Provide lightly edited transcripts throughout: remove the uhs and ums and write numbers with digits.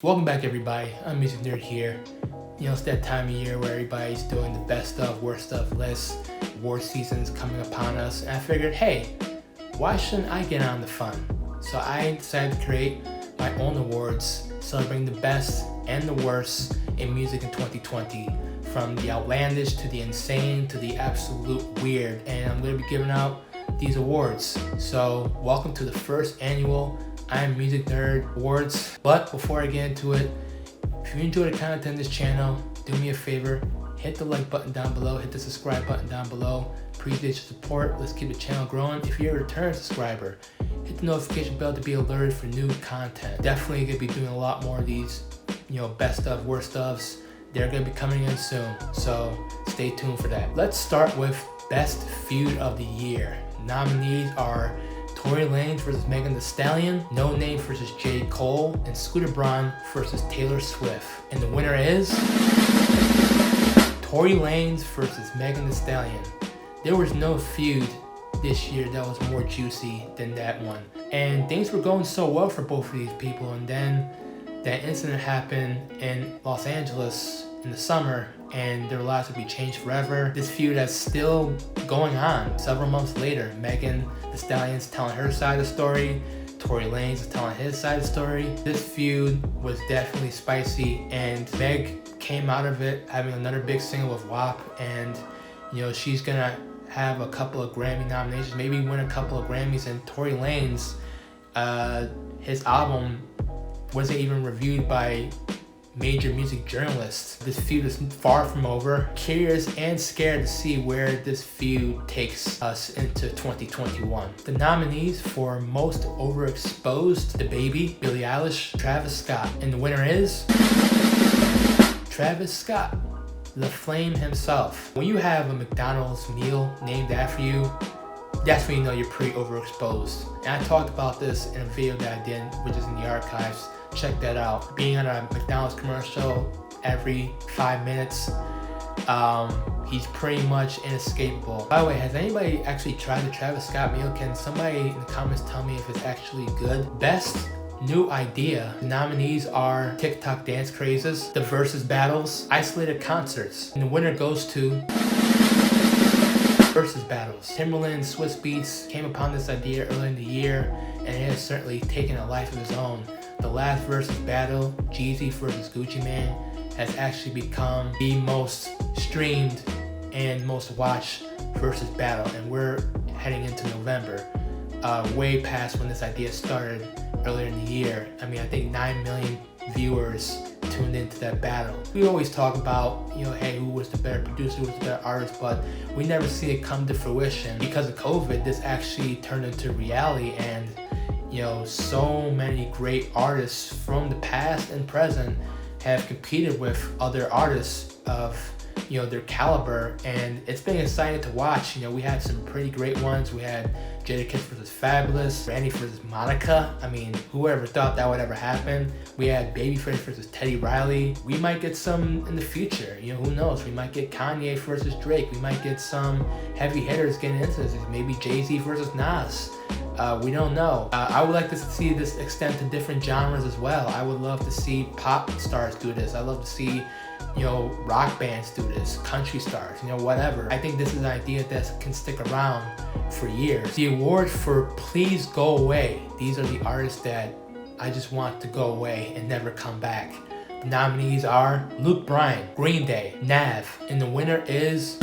Welcome back, everybody. I'm Music Nerd here. It's that time of year where everybody's doing the best stuff, worst stuff lists. Award season's coming upon us, and I figured, hey, why shouldn't I get on the fun? So I decided to create my own awards, celebrating the best and the worst in music in 2020, from the outlandish to the insane to the absolute weird. And I'm going to be giving out these awards. So welcome to the first annual IAmAMusicNerd Awards. But before I get into it, if you enjoy the content of this channel, do me a favor, hit the like button down below, hit the subscribe button down below. Appreciate your support. Let's keep the channel growing. If you're a return subscriber, hit the notification bell to be alerted for new content. Definitely gonna be doing a lot more of these, best of, worst ofs. They're gonna be coming in soon, so stay tuned for that. Let's start with Best Feud of the Year. Nominees are Tory Lanez versus Megan Thee Stallion, No Name versus J. Cole, and Scooter Braun versus Taylor Swift. And the winner is Tory Lanez versus Megan Thee Stallion. There was no feud this year that was more juicy than that one. And things were going so well for both of these people, and then that incident happened in Los Angeles in the summer, and their lives would be changed forever. This feud is still going on several months later. Megan Thee Stallion's telling her side of the story, Tory Lanez is telling his side of the story. This feud was definitely spicy, and Meg came out of it having another big single with WAP, and she's gonna have a couple of Grammy nominations, maybe win a couple of Grammys. And Tory Lanez, his album wasn't even reviewed by major music journalists. This feud is far from over. Curious and scared to see where this feud takes us into 2021. The nominees for Most Overexposed: DaBaby, Billie Eilish, Travis Scott. And the winner is Travis Scott, the Flame himself. When you have a McDonald's meal named after you, that's when you know you're pretty overexposed. And I talked about this in a video that I did, which is in the archives. Check that out. Being on a McDonald's commercial every 5 minutes, he's pretty much inescapable. By the way, has anybody actually tried the Travis Scott meal? Can somebody in the comments tell me if it's actually good? Best New Idea. The nominees are TikTok dance crazes, the versus battles, isolated concerts, and the winner goes to versus battles. Timbaland and Swiss Beats came upon this idea early in the year, and it has certainly taken a life of its own. The last versus battle, Jeezy versus Gucci Mane, has actually become the most streamed and most watched versus battle, and we're heading into November, way past when this idea started earlier in the year. I think 9 million viewers tuned into that battle. We always talk about, hey, who was the better producer, who was the better artist, but we never see it come to fruition. Because of COVID, this actually turned into reality, and so many great artists from the past and present have competed with other artists of their caliber, and it's been exciting to watch. We had some pretty great ones. We had Jadakiss versus Fabulous, Brandy versus Monica. Whoever thought that would ever happen? We had Babyface versus Teddy Riley. We might get some in the future. Who knows? We might get Kanye versus Drake. We might get some heavy hitters getting into this. Maybe Jay-Z versus Nas. We don't know. I would like to see this extend to different genres as well. I would love to see pop stars do this. I love to see rock bands do this, country stars, whatever. I think this is an idea that can stick around for years. The award for Please Go Away. These are the artists that I just want to go away and never come back. The nominees are Luke Bryan, Green Day, Nav, and the winner is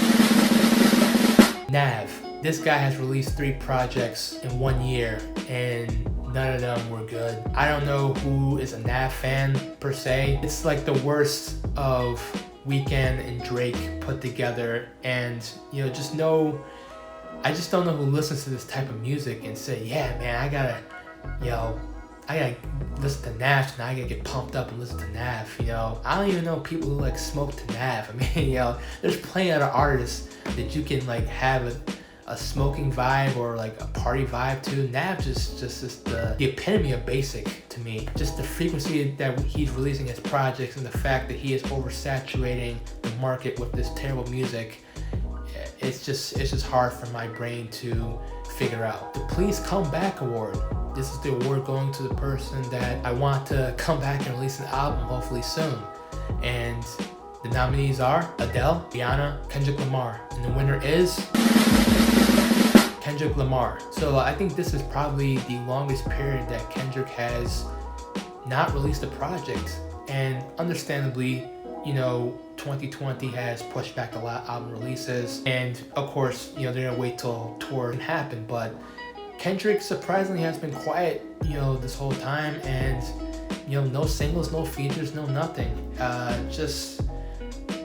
Nav. This guy has released 3 projects in 1 year, and none of them were good. I don't know who is a Nav fan per se. It's like the worst of Weeknd and Drake put together, and I just don't know who listens to this type of music and say, yeah man, I gotta listen to Nav tonight. I gotta get pumped up and listen to Nav. I don't even know people who smoke to Nav. There's plenty of other artists that you can have a smoking vibe or a party vibe to. Nav just is the epitome of basic to me. Just the frequency that he's releasing his projects, and the fact that he is oversaturating the market with this terrible music. It's just hard for my brain to figure out. The Please Come Back Award. this is the award going to the person that I want to come back and release an album hopefully soon. And the nominees are Adele, Rihanna, Kendrick Lamar. And the winner is Kendrick Lamar. So I think this is probably the longest period that Kendrick has not released a project. And understandably, 2020 has pushed back a lot of album releases. And of course, they're gonna wait till tour can happen. But Kendrick surprisingly has been quiet, this whole time. And, no singles, no features, no nothing. Just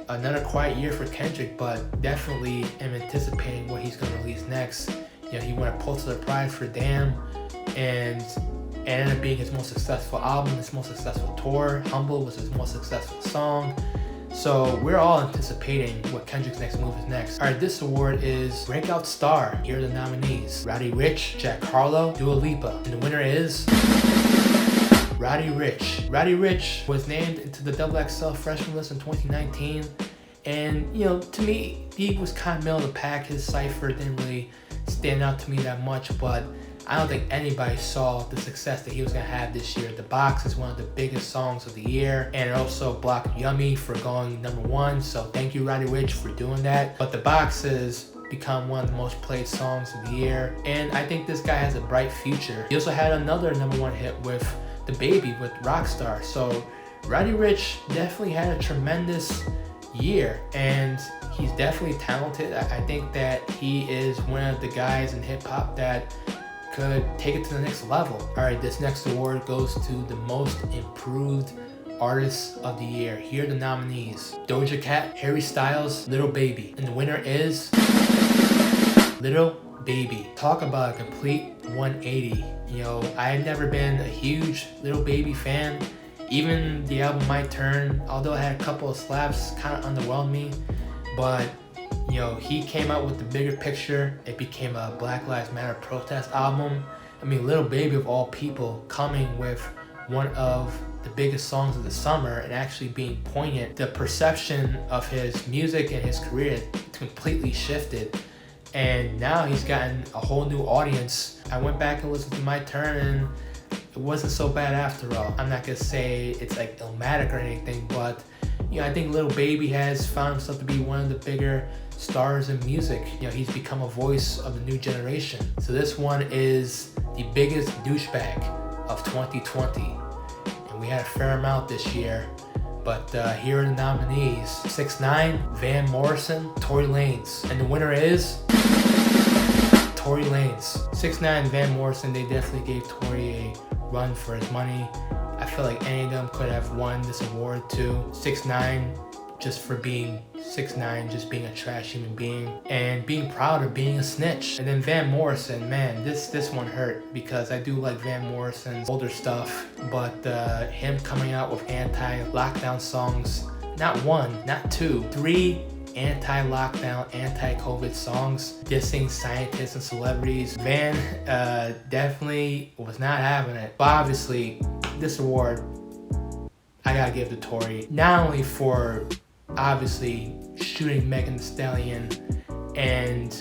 another quiet year for Kendrick, but definitely am anticipating what he's gonna release next. He went Pulitzer Prize for Damn, and it ended up being his most successful album, his most successful tour. Humble was his most successful song. So we're all anticipating what Kendrick's next move is next. All right, this award is Breakout Star. Here are the nominees: Roddy Ricch, Jack Harlow, Dua Lipa. And the winner is Roddy Ricch. Roddy Ricch was named into the XXL freshman list in 2019. And, to me, he was kind of middle of the pack. His cipher didn't really stand out to me that much, but I don't think anybody saw the success that he was going to have this year. The Box is one of the biggest songs of the year, and it also blocked Yummy for going #1. So thank you, Roddy Ricch, for doing that. But The Box has become one of the most played songs of the year, and I think this guy has a bright future. He also had another #1 hit with The Baby with Rockstar. So Roddy Ricch definitely had a tremendous year, and he's definitely talented. I think that he is one of the guys in hip-hop that could take it to the next level. All right, this next award goes to the most improved artist of the year. Here are the nominees: Doja Cat, Harry Styles, Lil Baby. And the winner is Lil Baby. Talk about a complete 180. I had never been a huge Lil Baby fan. Even the album My Turn, although it had a couple of slaps, kind of underwhelmed me. But he came out with the bigger picture. It became a Black Lives Matter protest album. Lil Baby of all people coming with one of the biggest songs of the summer and actually being poignant. The perception of his music and his career completely shifted. And now he's gotten a whole new audience. I went back and listened to My Turn, and it wasn't so bad after all. I'm not gonna say it's like Illmatic or anything, but I think Lil Baby has found himself to be one of the bigger stars in music. He's become a voice of the new generation. So this one is the biggest douchebag of 2020. And we had a fair amount this year. But here are the nominees: 6ix9ine, Van Morrison, Tory Lanez. And the winner is Tory Lanez. 6ix9ine and Van Morrison, they definitely gave Tory a run for his money. I feel like any of them could have won this award too. 6ix9ine just for being 6ix9ine, just being a trash human being and being proud of being a snitch. And then Van Morrison, man, this one hurt because I do like Van Morrison's older stuff, but him coming out with anti-lockdown songs, not one, not two, 3 anti-lockdown, anti-COVID songs, dissing scientists and celebrities. Van definitely was not having it. But obviously, this award, I gotta give to Tory. Not only for obviously shooting Megan Thee Stallion and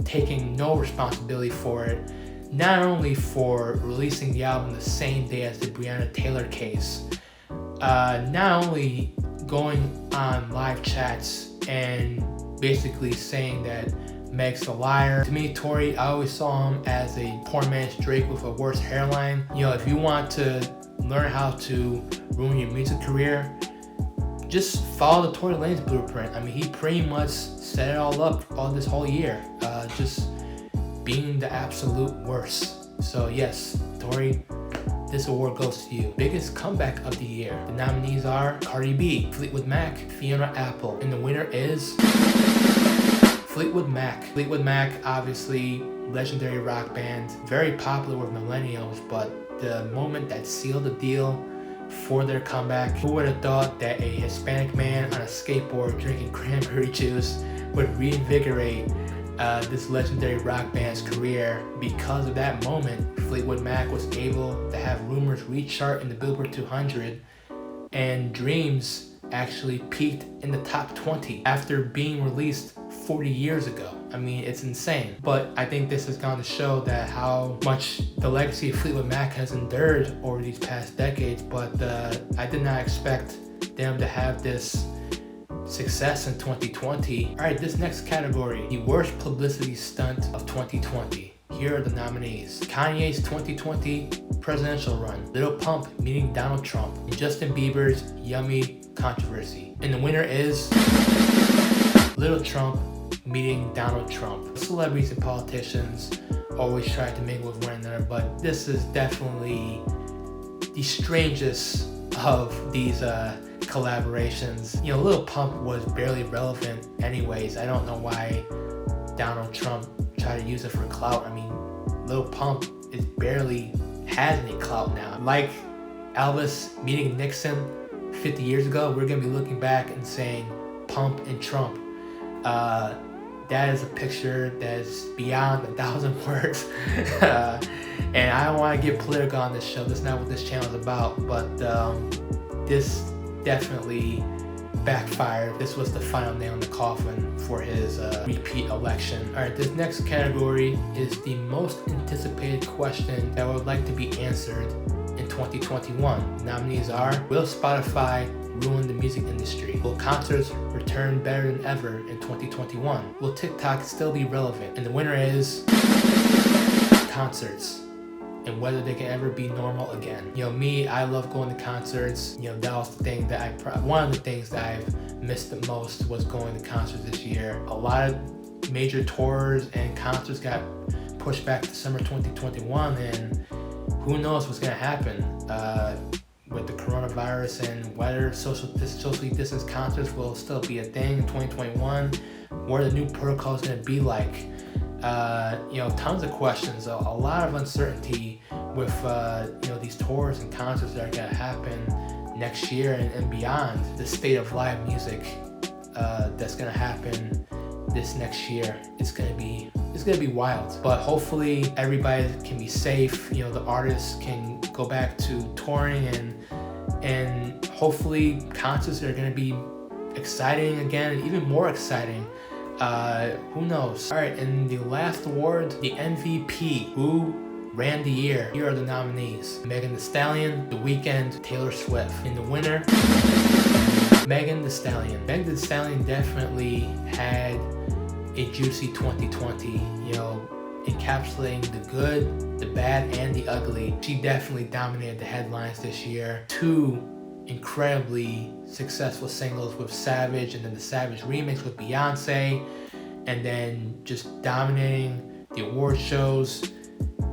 taking no responsibility for it, not only for releasing the album the same day as the Breonna Taylor case, not only going on live chats and basically saying that Meg's a liar. To me, Tory, I always saw him as a poor man's Drake with a worse hairline. If you want to learn how to ruin your music career, just follow the Tory Lanez blueprint. He pretty much set it all up this whole year, just being the absolute worst. So yes, Tory, this award goes to you. Biggest comeback of the year. The nominees are Cardi B, Fleetwood Mac, Fiona Apple, and the winner is Fleetwood Mac. Fleetwood Mac, obviously legendary rock band, very popular with millennials, but the moment that sealed the deal for their comeback, who would have thought that a Hispanic man on a skateboard drinking cranberry juice would reinvigorate this legendary rock band's career? Because of that moment, Fleetwood Mac was able to have Rumors rechart in the Billboard 200, and Dreams actually peaked in the top 20 after being released 40 years ago. I mean, it's insane. But I think this has gone to show that how much the legacy of Fleetwood Mac has endured over these past decades. But I did not expect them to have this success in 2020. All right, this next category, the worst publicity stunt of 2020. Here are the nominees: Kanye's 2020 presidential run, Lil Pump meeting Donald Trump, and Justin Bieber's Yummy controversy. And the winner is Lil Trump meeting Donald Trump. Celebrities and politicians always try to mingle with one another, but this is definitely the strangest of these collaborations. You know, Lil Pump was barely relevant anyways. I don't know why Donald Trump tried to use it for clout. I mean, Lil Pump is barely has any clout now. Like Elvis meeting Nixon 50 years ago, we're gonna be looking back and saying Pump and Trump. That is a picture that is beyond 1,000 words. And I don't want to get political on this show. That's not what this channel is about. But this definitely backfired. This was the final nail in the coffin for his repeat election. All right, this next category is the most anticipated question that would like to be answered in 2021. The nominees are: will Spotify ruin the music industry? Will concerts return better than ever in 2021? Will TikTok still be relevant? And the winner is concerts, and whether they can ever be normal again. You know, me, I love going to concerts. You know, that was the thing that one of the things that I've missed the most was going to concerts this year. A lot of major tours and concerts got pushed back to summer 2021, and who knows what's gonna happen with the coronavirus and whether socially distanced concerts will still be a thing in 2021. What are the new protocols gonna be like? You know, tons of questions, a lot of uncertainty with you know, these tours and concerts that are gonna happen next year and beyond. The state of live music that's gonna happen this next year, it's gonna be wild. But hopefully everybody can be safe. You know, the artists can go back to touring, and hopefully concerts are gonna be exciting again, and even more exciting. Who knows? All right, and the last award, the MVP, who ran the year. Here are the nominees: Megan Thee Stallion, The Weeknd, Taylor Swift. And the winner, Megan Thee Stallion. Megan Thee Stallion definitely had a juicy 2020, you know, encapsulating the good, the bad, and the ugly. She definitely dominated the headlines this year. 2 incredibly successful singles with Savage, and then the Savage remix with Beyonce, and then just dominating the award shows,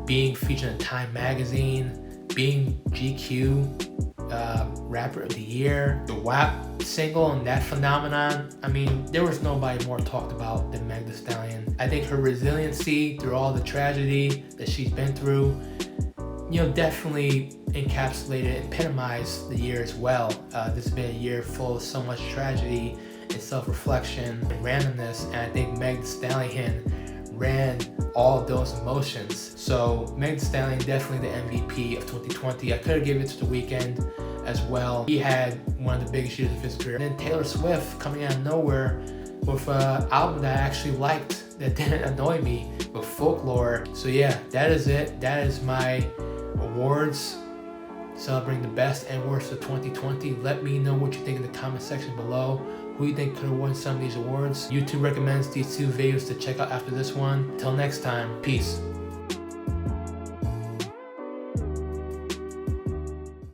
being featured in Time magazine, being GQ Rapper of the Year, the WAP single, and that phenomenon. I mean, there was nobody more talked about than Meg Thee Stallion. I think her resiliency through all the tragedy that she's been through, you know, definitely encapsulated, epitomized the year as well. This has been a year full of so much tragedy and self-reflection and randomness, and I think Meg Thee Stallion ran all of those emotions. So Meg Thee Stallion definitely the MVP of 2020. I could have given it to The Weeknd as well. He had one of the biggest years of his career. And then Taylor Swift coming out of nowhere with an album that I actually liked, that didn't annoy me, with Folklore. So yeah, that is it. That is my awards celebrating the best and worst of 2020. Let me know what you think in the comment section below. Who you think could have won some of these awards? YouTube recommends these 2 videos to check out after this one. Till next time, peace.